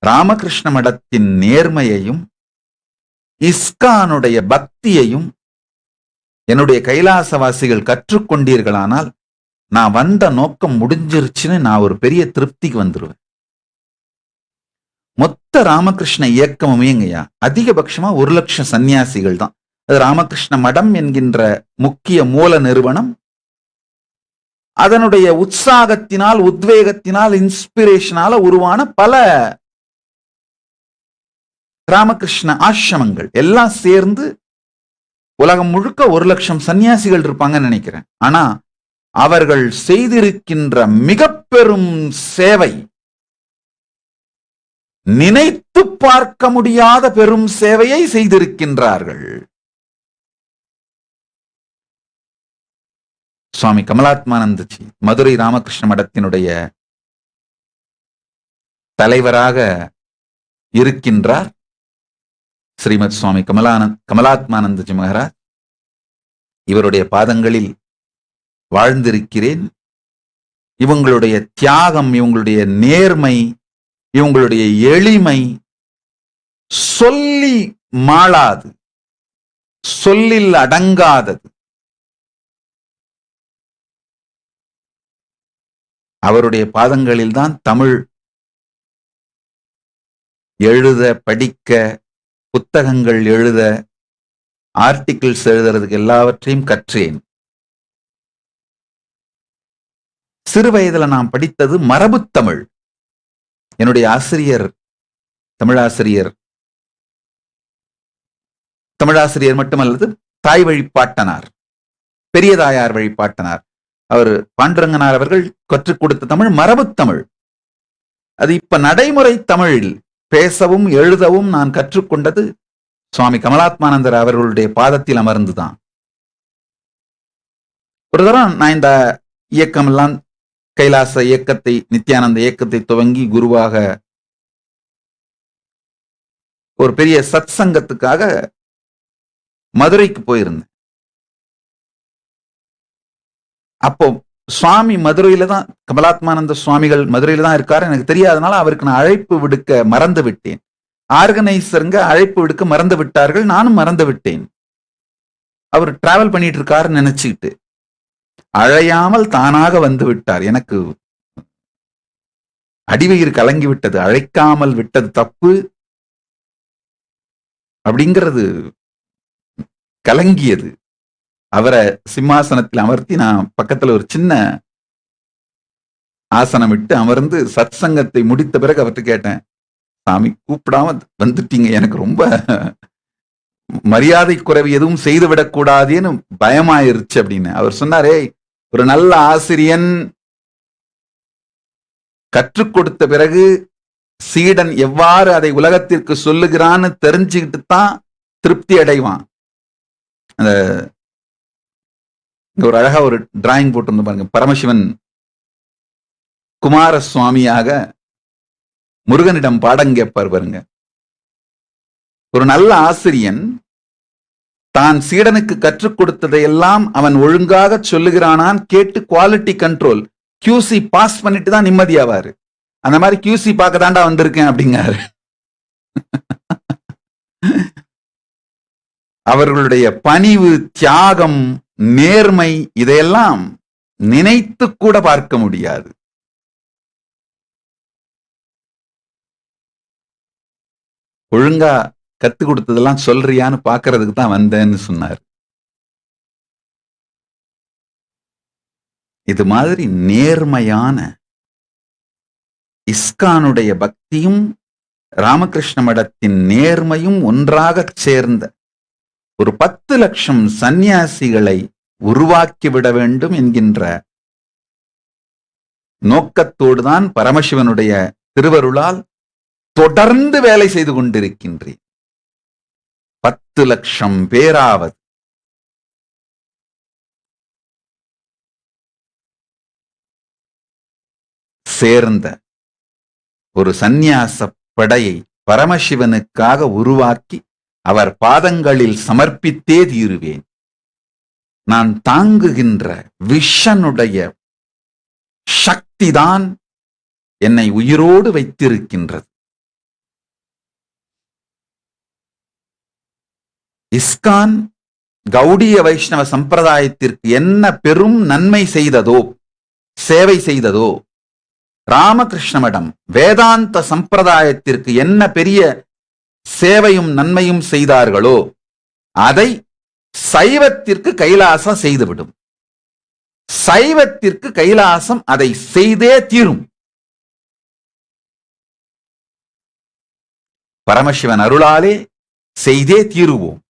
ராமகிருஷ்ண மடத்தின் நேர்மையையும் இஸ்கானுடைய பக்தியையும் என்னுடைய கைலாசவாசிகள் கற்றுக்கொண்டீர்களானால் நான் வந்த நோக்கம் முடிஞ்சிருச்சுன்னு நான் ஒரு பெரிய திருப்திக்கு வந்துருவேன். மொத்த ராமகிருஷ்ண இயக்கமுமே ஐயா அதிகபட்சமா 1,00,000 சன்னியாசிகள் தான். அது ராமகிருஷ்ண மடம் என்கின்ற முக்கிய மூல நிறுவனம். அதனுடைய உற்சாகத்தினால், உத்வேகத்தினால், இன்ஸ்பிரேஷனால உருவான பல ராமகிருஷ்ண ஆசிரமங்கள் எல்லாம் சேர்ந்து உலகம் முழுக்க 1,00,000 சன்னியாசிகள் இருப்பாங்கன்னு நினைக்கிறேன். ஆனா அவர்கள் செய்திருக்கின்ற மிக பெரும் சேவை, நினைத்து பார்க்க முடியாத பெரும் சேவையை செய்திருக்கின்றார்கள். சுவாமி கமலாத்மானந்தஜி மதுரை ராமகிருஷ்ண மடத்தினுடைய தலைவராக இருக்கின்றார். ஸ்ரீமத் சுவாமி கமலாத்மானந்தஜி மகாராஜ், இவருடைய பாதங்களில் வாழ்ந்திருக்கிறேன். இவங்களுடைய தியாகம், இவங்களுடைய நேர்மை, இவங்களுடைய எளிமை சொல்லி மாளாது, சொல்லில் அடங்காதது. அவருடைய பாதங்களில் தான் தமிழ் எழுத, படிக்க, புத்தகங்கள் எழுத, ஆர்டிகிள்ஸ் எழுதுறதுக்கு எல்லாவற்றையும் கற்றேன். சிறு வயதுல நான் படித்தது மரபு தமிழ். என்னுடைய ஆசிரியர் தமிழாசிரியர் மட்டுமல்லது தாய் வழிபாட்டனார், பெரியதாயார் வழிபாட்டனார். அவர் பாண்டுரங்கனார் அவர்கள் கற்றுக் கொடுத்த தமிழ் மரபு தமிழ். அது இப்ப நடைமுறை தமிழில் பேசவும் எழுதவும் நான் கற்றுக்கொண்டது சுவாமி கமலாத்மானந்தர் அவர்களுடைய பாதத்தில் அமர்ந்துதான். ஒரு தரம் நான் இந்த இயக்கம் எல்லாம், கைலாச இயக்கத்தை, நித்யானந்த இயக்கத்தை துவங்கி குருவாக ஒரு பெரிய சத் சங்கத்துக்காக மதுரைக்கு போயிருந்தேன். அப்போ சுவாமி மதுரையில தான், கமலாத்மானந்த சுவாமிகள் மதுரையில தான் இருக்காரு. எனக்கு தெரியாதனால அவருக்கு நான் அழைப்பு விடுக்க மறந்து விட்டேன். ஆர்கனைசருங்க அழைப்பு விடுக்க மறந்து விட்டார்கள், நானும் மறந்து விட்டேன். அவர் டிராவல் பண்ணிட்டு இருக்காருன்னு நினைச்சுக்கிட்டு அழையாமல் தானாக வந்து விட்டார். எனக்கு அடிவயிறு கலங்கி விட்டது. அழைக்காமல் விட்டது தப்பு அப்படிங்கிறது கலங்கியது. அவரை சிம்மாசனத்தில் அமர்த்தி நான் பக்கத்துல ஒரு சின்ன ஆசனம் விட்டு அமர்ந்து சத் சங்கத்தை முடித்த பிறகு அவர்கிட்ட கேட்டேன், சாமி கூப்பிடாம வந்துட்டீங்க, எனக்கு ரொம்ப மரியாதை குறைவு எதுவும் செய்து விடக்கூடாதுன்னு பயமாயிருச்சு அப்படின்னு. அவர் சொன்னாரே, ஒரு நல்ல ஆசிரியன் கற்றுக் கொடுத்த பிறகு சீடன் எவ்வாறு அதை உலகத்திற்கு சொல்லுகிறான்னு தெரிஞ்சுக்கிட்டு தான் திருப்தி அடைவான். அந்த இங்க ஒரு அழகா ஒரு டிராயிங் போட்டு பாருங்க. பரமசிவன் குமார சுவாமியாக முருகனிடம் பாடம் கேட்பார் பாருங்க. ஒரு நல்ல ஆசிரியன் தான் சீடனுக்கு கற்றுக் கொடுத்ததையெல்லாம் அவன் ஒழுங்காக சொல்லுகிறானான் கேட்டு குவாலிட்டி கண்ட்ரோல் QC பாஸ் பண்ணிட்டு தான் நிம்மதியாவாரு. அந்த மாதிரி QC பார்க்க தாண்டா வந்திருக்கேன் அப்படிங்காரு. அவர்களுடைய பணிவு, தியாகம், நேர்மை இதையெல்லாம் நினைத்து கூட பார்க்க முடியாது. ஒழுங்கா கத்து கொடுத்ததெல்லாம் சொல்றியான்னு பாக்குறதுக்கு தான் வந்தேன்னு சொன்னார். இது மாதிரி நேர்மையான இஸ்கானுடைய பக்தியும் ராமகிருஷ்ண மடத்தின் நேர்மையும் ஒன்றாக சேர்ந்த ஒரு 10 லட்சம் சந்நியாசிகளை உருவாக்கிவிட வேண்டும் என்கின்ற நோக்கத்தோடுதான் பரமசிவனுடைய திருவருளால் தொடர்ந்து வேலை செய்து கொண்டிருக்கின்றேன். 10 லட்சம் பேராவது சேர்ந்த ஒரு சந்நியாச படையை பரமசிவனுக்காக உருவாக்கி அவர் பாதங்களில் சமர்ப்பித்தே தீருவேன். நான் தாங்குகின்ற விஷனுடைய சக்திதான் என்னை உயிரோடு வைத்திருக்கின்றது. இஸ்கான் கௌடிய வைஷ்ணவ சம்பிரதாயத்திற்கு என்ன பெரும் நன்மை செய்ததோ, சேவை செய்ததோ, ராமகிருஷ்ண மடம் வேதாந்த சம்பிரதாயத்திற்கு என்ன பெரிய சேவையும் நன்மையும் செய்தார்களோ அதை சைவத்திற்கு கைலாசம் செய்துவிடும். சைவத்திற்கு கைலாசம் அதை செய்தே தீரும். பரமசிவன் அருளாலே செய்தே தீருவோம்.